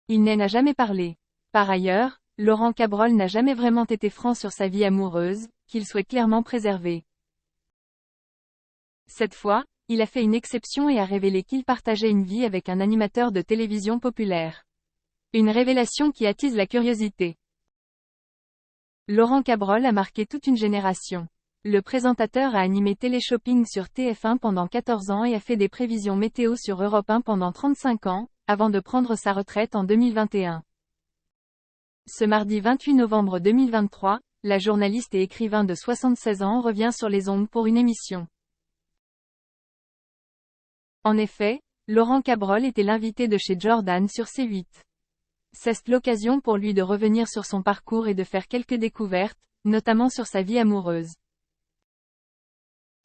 il n'a jamais parlé. Par ailleurs, Laurent Cabrol n'a jamais vraiment été franc sur sa vie amoureuse, qu'il souhaite clairement préserver. Cette fois, il a fait une exception et a révélé qu'il partageait une vie avec un animateur de télévision populaire. Une révélation qui attise la curiosité. Laurent Cabrol a marqué toute une génération. Le présentateur a animé Téléshopping sur TF1 pendant 14 ans et a fait des prévisions météo sur Europe 1 pendant 35 ans, avant de prendre sa retraite en 2021. Ce mardi 28 novembre 2023, la journaliste et écrivain de 76 ans revient sur les ondes pour une émission. En effet, Laurent Cabrol était l'invité de chez Jordan sur C8. C'est l'occasion pour lui de revenir sur son parcours et de faire quelques découvertes, notamment sur sa vie amoureuse.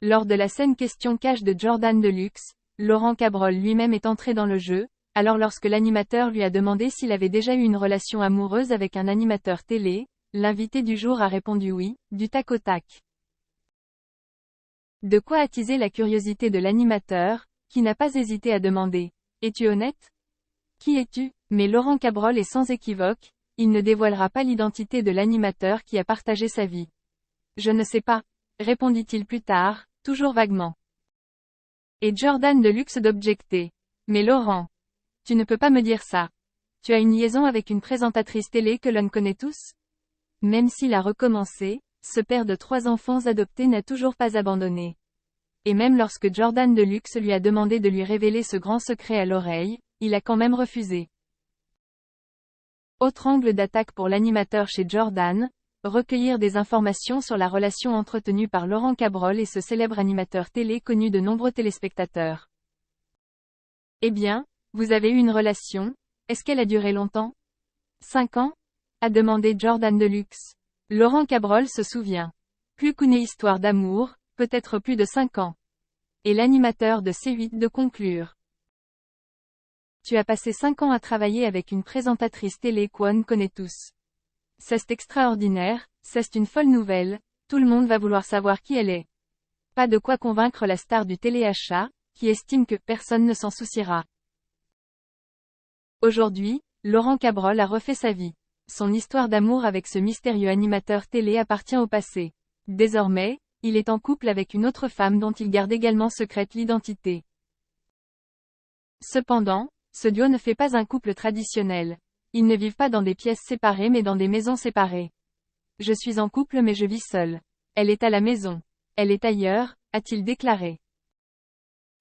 Lors de la scène question cash de Jordan Deluxe, Laurent Cabrol lui-même est entré dans le jeu, alors lorsque l'animateur lui a demandé s'il avait déjà eu une relation amoureuse avec un animateur télé, l'invité du jour a répondu oui, du tac au tac. De quoi attiser la curiosité de l'animateur, qui n'a pas hésité à demander « Es-tu honnête ? Qui es-tu » Mais Laurent Cabrol est sans équivoque, il ne dévoilera pas l'identité de l'animateur qui a partagé sa vie. « Je ne sais pas », répondit-il plus tard, toujours vaguement. Et Jordan Deluxe d'objecter. « Mais Laurent, tu ne peux pas me dire ça. Tu as une liaison avec une présentatrice télé que l'on connaît tous ?» Même s'il a recommencé, ce père de 3 enfants adoptés n'a toujours pas abandonné. Et même lorsque Jordan Deluxe lui a demandé de lui révéler ce grand secret à l'oreille, il a quand même refusé. Autre angle d'attaque pour l'animateur chez Jordan, recueillir des informations sur la relation entretenue par Laurent Cabrol et ce célèbre animateur télé connu de nombreux téléspectateurs. Eh bien, vous avez eu une relation, est-ce qu'elle a duré longtemps ? 5 ans ? A demandé Jordan Deluxe. Laurent Cabrol se souvient. Plus qu'une histoire d'amour, peut-être plus de 5 ans. Et l'animateur de C8 de conclure. Tu as passé 5 ans à travailler avec une présentatrice télé qu'on connaît tous. C'est extraordinaire, c'est une folle nouvelle, tout le monde va vouloir savoir qui elle est. Pas de quoi convaincre la star du téléachat, qui estime que personne ne s'en souciera. Aujourd'hui, Laurent Cabrol a refait sa vie. Son histoire d'amour avec ce mystérieux animateur télé appartient au passé. Désormais, il est en couple avec une autre femme dont il garde également secrète l'identité. Cependant, ce duo ne fait pas un couple traditionnel. Ils ne vivent pas dans des pièces séparées mais dans des maisons séparées. Je suis en couple mais je vis seul. Elle est à la maison. Elle est ailleurs, a-t-il déclaré.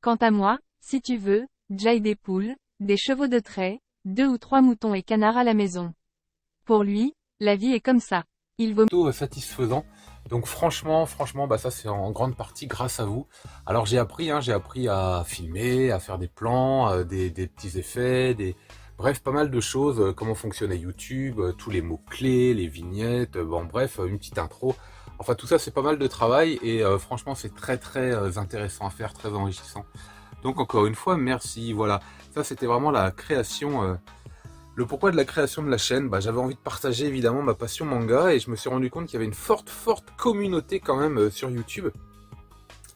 Quant à moi, si tu veux, j'aille des poules, des chevaux de trait, 2 ou 3 moutons et canards à la maison. Pour lui, la vie est comme ça. Il vaut plutôt satisfaisant. Donc franchement, bah ça c'est en grande partie grâce à vous. Alors j'ai appris à filmer, à faire des plans, des petits effets, bref, pas mal de choses, comment fonctionnait YouTube, tous les mots-clés, les vignettes, bon bref, une petite intro. Enfin tout ça c'est pas mal de travail et franchement c'est très intéressant à faire, très enrichissant. Donc encore une fois, merci, voilà. Ça c'était vraiment la création, le pourquoi de la création de la chaîne. Bah, j'avais envie de partager évidemment ma passion manga et je me suis rendu compte qu'il y avait une forte communauté quand même sur YouTube.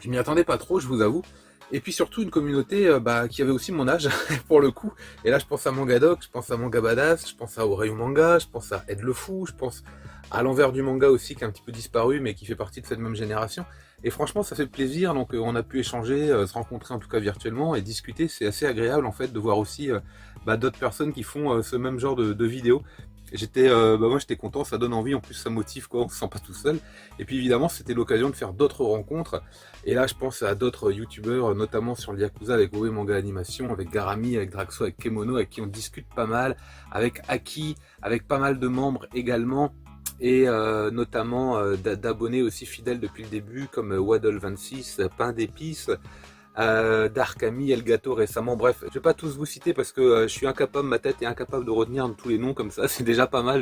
Je m'y attendais pas trop, je vous avoue. Et puis surtout une communauté qui avait aussi mon âge, pour le coup. Et là je pense à Mangadoc, je pense à Manga Badass, je pense à Oreillon Manga, je pense à Ed le Fou, je pense à l'envers du manga aussi qui est un petit peu disparu mais qui fait partie de cette même génération. Et franchement ça fait plaisir, donc on a pu échanger, se rencontrer en tout cas virtuellement et discuter. C'est assez agréable en fait de voir aussi d'autres personnes qui font ce même genre de vidéos. Moi j'étais content, ça donne envie, en plus ça motive quoi, on se sent pas tout seul. Et puis évidemment c'était l'occasion de faire d'autres rencontres. Et là je pense à d'autres youtubeurs, notamment sur le Yakuza avec Oe Manga Animation, avec Garami, avec Draxo, avec Kemono, avec qui on discute pas mal, avec Aki, avec pas mal de membres également. Et notamment d'abonnés aussi fidèles depuis le début comme Waddle26, Pain d'épices, Darkami, Elgato récemment, bref, je vais pas tous vous citer parce que je suis incapable, ma tête est incapable de retenir tous les noms comme ça, c'est déjà pas mal.